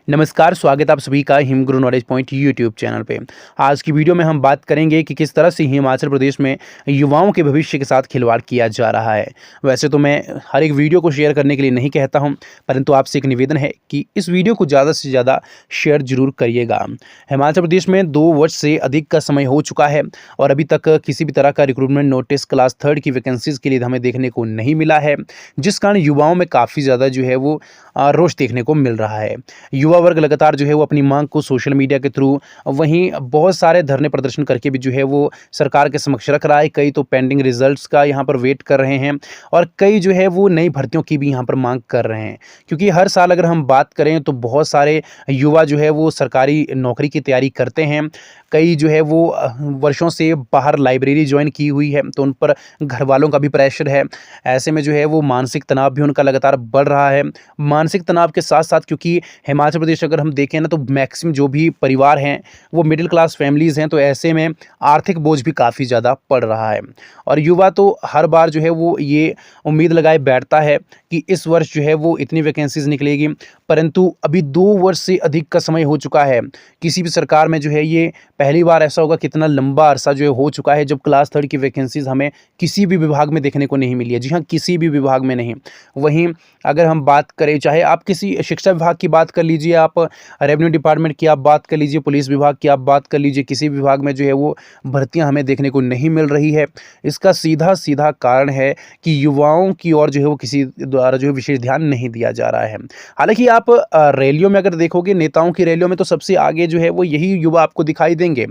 नमस्कार, स्वागत है आप सभी का हिम गुरु नॉलेज पॉइंट यूट्यूब चैनल पे। आज की वीडियो में हम बात करेंगे कि किस तरह से हिमाचल प्रदेश में युवाओं के भविष्य के साथ खिलवाड़ किया जा रहा है। वैसे तो मैं हर एक वीडियो को शेयर करने के लिए नहीं कहता हूं, परंतु आपसे एक निवेदन है कि इस वीडियो को ज़्यादा से ज़्यादा शेयर जरूर करिएगा। हिमाचल प्रदेश में 2 वर्ष से अधिक का समय हो चुका है और अभी तक किसी भी तरह का रिक्रूटमेंट नोटिस क्लास 3 की वैकेंसीज़ के लिए हमें देखने को नहीं मिला है, जिस कारण युवाओं में काफ़ी ज़्यादा जो है वो रोष देखने को मिल रहा है। युवा वर्ग लगातार जो है वो अपनी मांग को सोशल मीडिया के थ्रू, वहीं बहुत सारे धरने प्रदर्शन करके भी जो है वो सरकार के समक्ष रख रहा है। कई तो पेंडिंग रिजल्ट्स का यहाँ पर वेट कर रहे हैं और कई जो है वो नई भर्तियों की भी यहाँ पर मांग कर रहे हैं, क्योंकि हर साल अगर हम बात करें तो बहुत सारे युवा जो है वो सरकारी नौकरी की तैयारी करते हैं। कई जो है वो वर्षों से बाहर लाइब्रेरी ज्वाइन की हुई है, तो उन पर घर वालों का भी प्रेशर है। ऐसे में जो है वो मानसिक तनाव भी उनका लगातार बढ़ रहा है। मानसिक तनाव के साथ साथ, क्योंकि हिमाचल प्रदेश अगर हम देखें ना, तो मैक्सिमम जो भी परिवार हैं वो मिडिल क्लास फैमिलीज़ हैं, तो ऐसे में आर्थिक बोझ भी काफ़ी ज़्यादा पड़ रहा है। और युवा तो हर बार जो है वो ये उम्मीद लगाए बैठता है कि इस वर्ष जो है वो इतनी वैकेंसीज़ निकलेगी, परंतु अभी 2 वर्ष से अधिक का समय हो चुका है। किसी भी सरकार में जो है ये पहली बार ऐसा होगा, कितना लंबा अरसा जो है हो चुका है जब क्लास 3 की वैकेंसीज़ हमें किसी भी विभाग में देखने को नहीं मिली है। जी हाँ, किसी भी विभाग में नहीं। वहीं अगर हम बात करें, चाहे आप किसी शिक्षा विभाग की बात कर लीजिए, आप रेवेन्यू डिपार्टमेंट की आप बात कर लीजिए, पुलिस विभाग की आप बात कर लीजिए, किसी विभाग में जो है वो भर्तियां हमें देखने को नहीं मिल रही है। इसका सीधा सीधा कारण है कि युवाओं की ओर जो है वो किसी द्वारा जो है विशेष ध्यान नहीं दिया जा रहा है। हालांकि आप रैलियों में अगर देखोगे, नेताओं की रैलियों में तो सबसे आगे जो है वो यही युवा आपको दिखाई देंगे।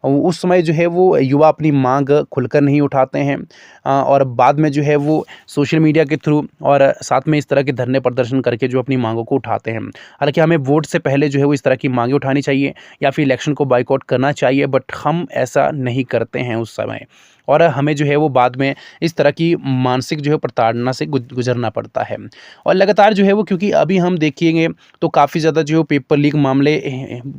उस समय जो है वो युवा अपनी मांग खुलकर नहीं उठाते हैं और बाद में जो है वो सोशल मीडिया के थ्रू और साथ में इस तरह के धरने प्रदर्शन करके जो अपनी मांगों को उठाते हैं। हालांकि हमें वोट से पहले जो है वो इस तरह की मांगें उठानी चाहिए या फिर इलेक्शन को बाइकआउट करना चाहिए, बट हम ऐसा नहीं करते हैं उस समय, और हमें जो है वो बाद में इस तरह की मानसिक जो है प्रताड़ना से गुजरना पड़ता है। और लगातार जो है वो, क्योंकि अभी हम देखेंगे तो काफ़ी ज़्यादा जो है पेपर लीक मामले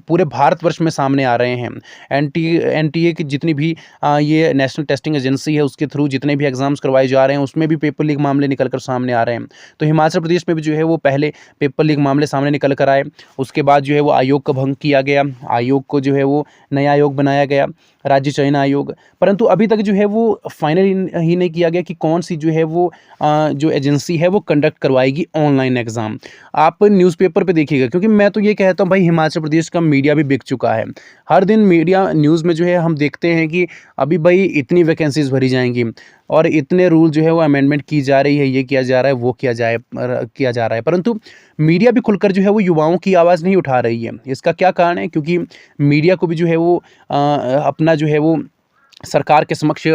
पूरे भारतवर्ष में सामने आ रहे हैं। एनटीए की जितनी भी ये नेशनल टेस्टिंग एजेंसी है, उसके थ्रू जितने भी एग्जाम्स करवाए जा रहे हैं उसमें भी पेपर लीक मामले निकल कर सामने आ रहे हैं। तो हिमाचल प्रदेश में भी जो है वो पहले पेपर लीक मामले सामने निकल कर आए, उसके बाद जो है वो आयोग का भंग किया गया, आयोग को जो है वो नया आयोग बनाया गया, राज्य चयन आयोग। परंतु अभी तक जो है वो फाइनल ही नहीं किया गया कि कौन सी जो है वो जो एजेंसी है वो कंडक्ट करवाएगी ऑनलाइन एग्ज़ाम। आप न्यूज़पेपर पे देखिएगा, क्योंकि मैं तो ये कहता हूँ भाई, हिमाचल प्रदेश का मीडिया भी बिक चुका है। हर दिन मीडिया न्यूज़ में जो है हम देखते हैं कि अभी भाई इतनी वैकेंसीज भरी जाएंगी और इतने रूल जो है वो अमेंडमेंट की जा रही है, ये किया जा रहा है, वो किया जा रहा है, परंतु मीडिया भी खुलकर जो है वो युवाओं की आवाज़ नहीं उठा रही है। इसका क्या कारण है? क्योंकि मीडिया को भी जो है वो अपना जो है वो सरकार के समक्ष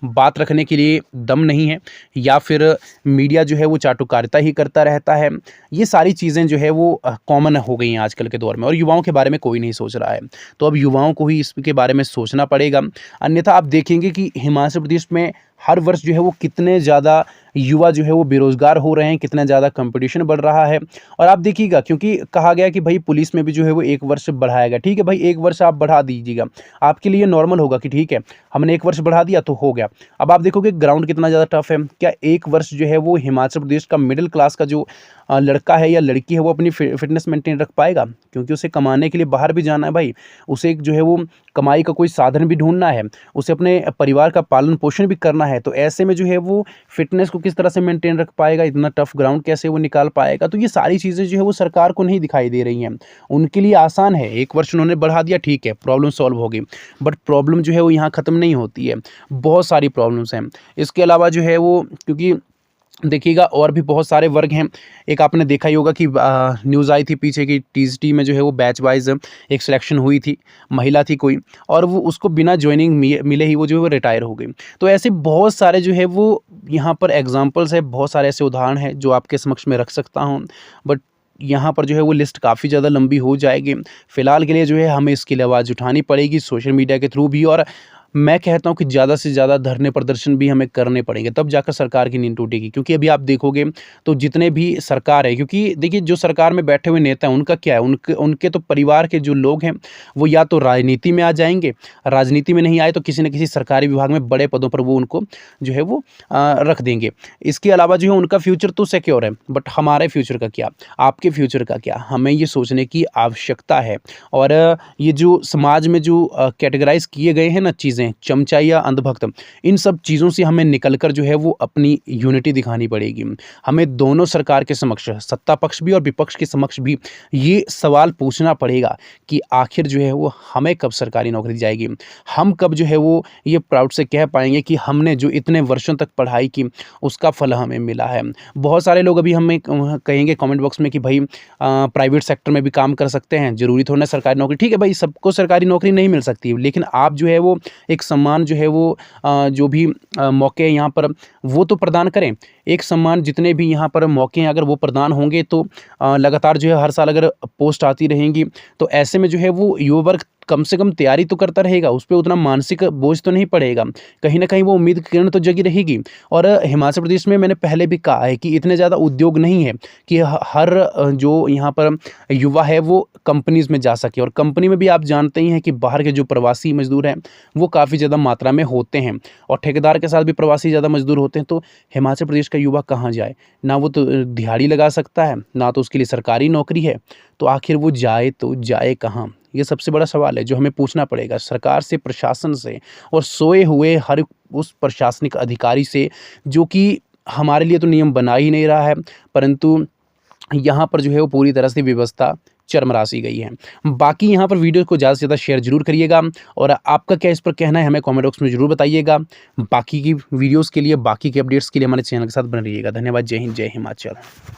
बात रखने के लिए दम नहीं है, या फिर मीडिया जो है वो चाटुकारिता ही करता रहता है। ये सारी चीज़ें जो है वो कॉमन हो गई हैं आजकल के दौर में, और युवाओं के बारे में कोई नहीं सोच रहा है। तो अब युवाओं को ही इसके बारे में सोचना पड़ेगा, अन्यथा आप देखेंगे कि हिमाचल प्रदेश में हर वर्ष जो है वो कितने ज़्यादा युवा जो है वो बेरोज़गार हो रहे हैं, कितना ज़्यादा कंपटीशन बढ़ रहा है। और आप देखिएगा, क्योंकि कहा गया कि भाई पुलिस में भी जो है वो 1 वर्ष बढ़ाया गया। ठीक है भाई, 1 वर्ष आप बढ़ा दीजिएगा, आपके लिए नॉर्मल होगा कि ठीक है हमने 1 वर्ष बढ़ा दिया तो हो गया। अब आप देखोगे ग्राउंड कितना ज़्यादा टफ है। क्या 1 वर्ष जो है वो हिमाचल प्रदेश का मिडिल क्लास का जो लड़का है या लड़की है वो अपनी फिटनेस मेंटेन रख पाएगा? क्योंकि उसे कमाने के लिए बाहर भी जाना है भाई, उसे एक जो है वो कमाई का कोई साधन भी ढूंढना है, उसे अपने परिवार का पालन पोषण भी करना है। तो ऐसे में जो है वो फिटनेस को किस तरह से मेंटेन रख पाएगा, इतना टफ ग्राउंड कैसे वो निकाल पाएगा? तो ये सारी चीज़ें जो है वो सरकार को नहीं दिखाई दे रही हैं। उनके लिए आसान है, 1 वर्ष उन्होंने बढ़ा दिया, ठीक है प्रॉब्लम सॉल्व हो गई, बट प्रॉब्लम जो है वो यहाँ ख़त्म नहीं होती है, बहुत सारी प्रॉब्लम्स हैं। इसके अलावा जो है वो, क्योंकि देखिएगा और भी बहुत सारे वर्ग हैं। एक आपने देखा ही होगा कि न्यूज़ आई थी पीछे की टीजीटी में जो है वो बैच वाइज एक सिलेक्शन हुई थी, महिला थी कोई, और वो उसको बिना ज्वाइनिंग मिले ही वो जो है वो रिटायर हो गई। तो ऐसे बहुत सारे जो है वो यहाँ पर एग्जांपल्स है, बहुत सारे ऐसे उदाहरण हैं जो आपके समक्ष में रख सकता हूँ, बट यहाँ पर जो है वो लिस्ट काफ़ी ज़्यादा लंबी हो जाएगी। फ़िलहाल के लिए जो है हमें इसके लिए आवाज़ उठानी पड़ेगी सोशल मीडिया के थ्रू भी, और मैं कहता हूँ कि ज़्यादा से ज़्यादा धरने प्रदर्शन भी हमें करने पड़ेंगे, तब जाकर सरकार की नींद टूटेगी। क्योंकि अभी आप देखोगे तो जितने भी सरकार है, क्योंकि देखिए जो सरकार में बैठे हुए नेता हैं उनका क्या है, उनके उनके तो परिवार के जो लोग हैं वो या तो राजनीति में आ जाएँगे, राजनीति में नहीं आए तो किसी न किसी सरकारी विभाग में बड़े पदों पर वो उनको जो है वो रख देंगे। इसके अलावा जो है उनका फ्यूचर तो सिक्योर है, बट हमारे फ्यूचर का क्या? आपके फ्यूचर का क्या? हमें ये सोचने की आवश्यकता है। और ये जो समाज में जो कैटेगराइज़ किए गए हैं ना चीज़ें, चमचा या अंधभक्त, इन सब चीज़ों से हमें निकल कर जो है वो अपनी यूनिटी दिखानी पड़ेगी। हमें दोनों सरकार के समक्ष, सत्ता पक्ष भी और विपक्ष के समक्ष भी ये सवाल पूछना पड़ेगा कि आखिर जो है वो हमें कब सरकारी नौकरी दी जाएगी? हम कब जो है वो ये प्राउड से कह पाएँगे कि हमने जो इतने वर्षों तक पढ़ाई की उसका फल हमें मिला है। बहुत सारे लोग अभी हमें कहेंगे कमेंट बॉक्स में कि भाई प्राइवेट सेक्टर में भी काम कर सकते हैं, ज़रूरी थोड़ी ना सरकारी नौकरी। ठीक है भाई, सबको सरकारी नौकरी नहीं मिल सकती, लेकिन आप जो है वो एक सम्मान जो है वो जो भी मौके यहाँ पर वो तो प्रदान करें। एक सम्मान जितने भी यहाँ पर मौके हैं अगर वो प्रदान होंगे तो लगातार जो है हर साल अगर पोस्ट आती रहेंगी तो ऐसे में जो है वो युवा वर्ग कम से कम तैयारी तो करता रहेगा, उस पे उतना मानसिक बोझ तो नहीं पड़ेगा। कहीं न कहीं वो उम्मीद की किरण तो जगी रहेगी। और हिमाचल प्रदेश में मैंने पहले भी कहा है कि इतने ज़्यादा उद्योग नहीं है कि हर जो यहाँ पर युवा है वो कंपनीज़ में जा सके। और कंपनी में भी आप जानते ही हैं कि बाहर के जो प्रवासी मज़दूर हैं वो काफ़ी ज़्यादा मात्रा में होते हैं और ठेकेदार के साथ भी प्रवासी ज़्यादा मज़दूर होते हैं। तो हिमाचल प्रदेश का युवा कहाँ जाए? ना वो तो दिहाड़ी लगा सकता है, ना तो उसके लिए सरकारी नौकरी है। तो आखिर वो जाए तो जाए कहाँ? ये सबसे बड़ा सवाल है जो हमें पूछना पड़ेगा सरकार से, प्रशासन से और सोए हुए हर उस प्रशासनिक अधिकारी से जो कि हमारे लिए तो नियम बना ही नहीं रहा है, परंतु यहाँ पर जो है वो पूरी तरह से व्यवस्था चरमरा-सी गई है। बाकी यहाँ पर वीडियो को ज़्यादा से ज़्यादा शेयर ज़रूर करिएगा और आपका क्या इस पर कहना है हमें कमेंट बॉक्स में ज़रूर बताइएगा। बाकी की वीडियोज़ के लिए, बाकी के अपडेट्स के लिए हमारे चैनल के साथ बने रहिएगा। धन्यवाद। जय हिंद, जय हिमाचल।